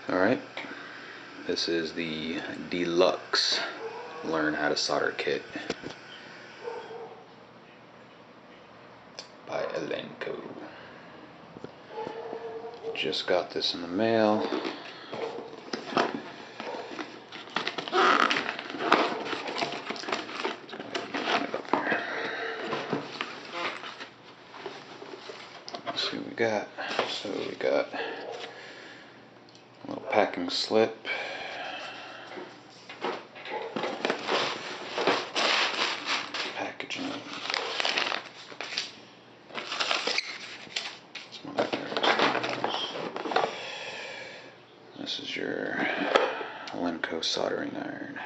Alright, this is the Deluxe Learn How to Solder Kit by Elenco. Just got this in the mail. Let's see what we got. So we got a little packing slip. Packaging. Some other characters. This is your Elenco soldering iron.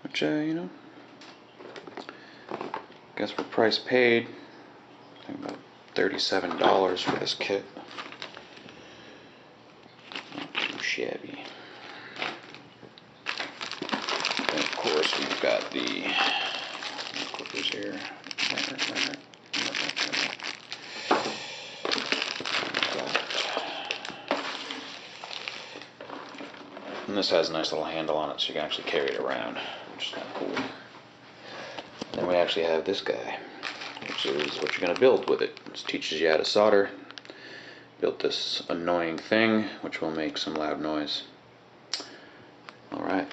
Which, guess for price paid, I think about $37 for this kit. Not too shabby. And of course, we've got the clippers here. And this has a nice little handle on it, so you can actually carry it around, which is kind of cool. Then we actually have this guy, which is what you're going to build with it. This teaches you how to solder. Built this annoying thing, which will make some loud noise. Alright.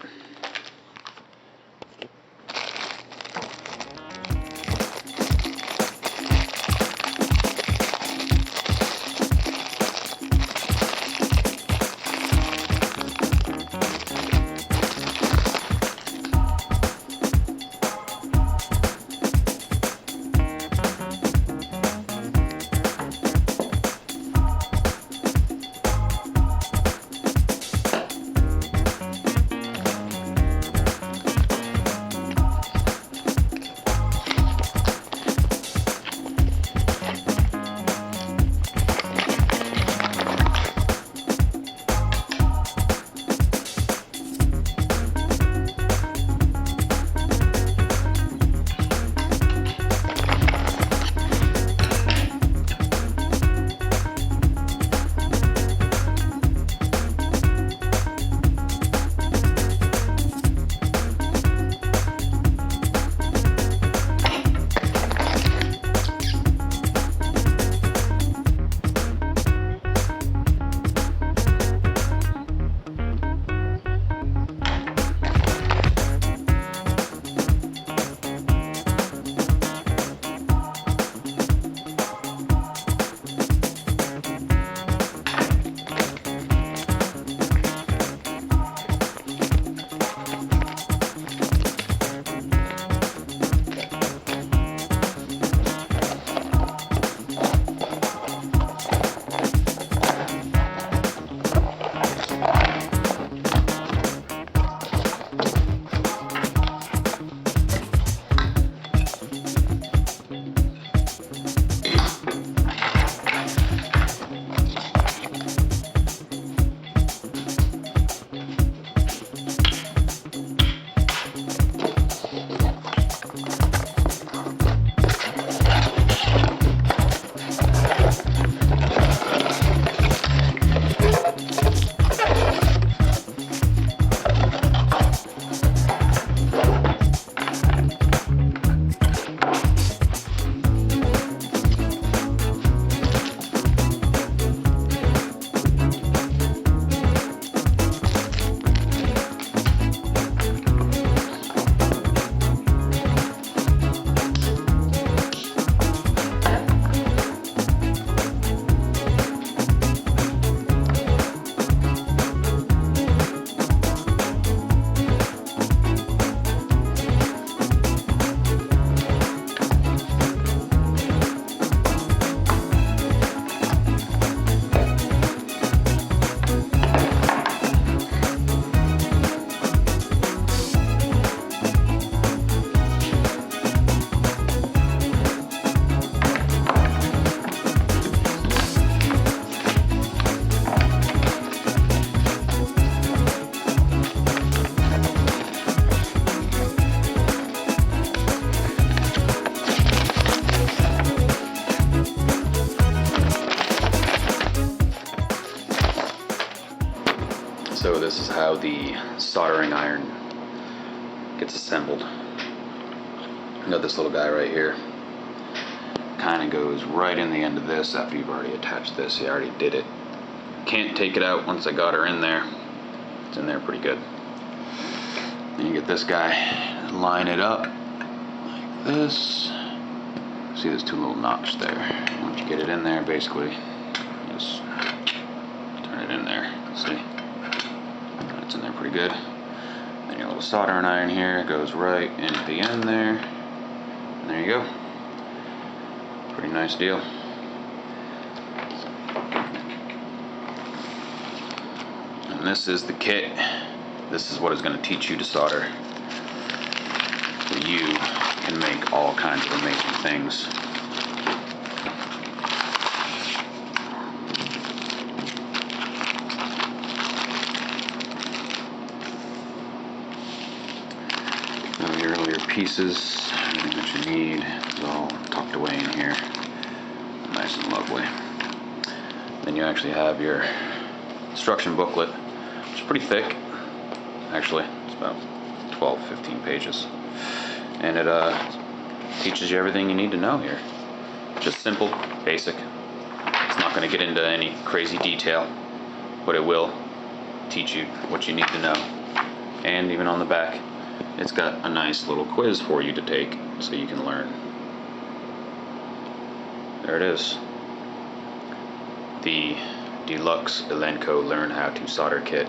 the soldering iron gets assembled. You got this little guy right here. Kind of goes right in the end of this after you've already attached this. You already did it. Can't take it out once I got her in there. It's in there pretty good. Then you get this guy, line it up like this. See, there's two little notches there. Once you get it in there, basically, just turn it in there. See? It's in there pretty good. Then your little soldering iron here goes right into the end there. And there you go. Pretty nice deal. And this is the kit. This is what is going to teach you to solder. So you can make all kinds of amazing things. Now your pieces, everything that you need is all tucked away in here. Nice and lovely. Then you actually have your instruction booklet, which is pretty thick. Actually, it's about 12-15 pages. And it teaches you everything you need to know here. Just simple, basic. It's not going to get into any crazy detail, but it will teach you what you need to know. And even on the back, it's got a nice little quiz for you to take so you can learn. There it is. The Deluxe Elenco Learn How to Solder Kit.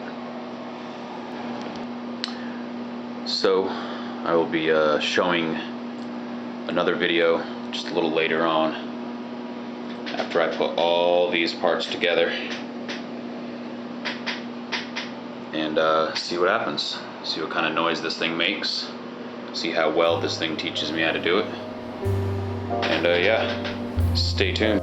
So I will be showing another video just a little later on after I put all these parts together and see what happens. See what kind of noise this thing makes. See how well this thing teaches me how to do it. And yeah, stay tuned.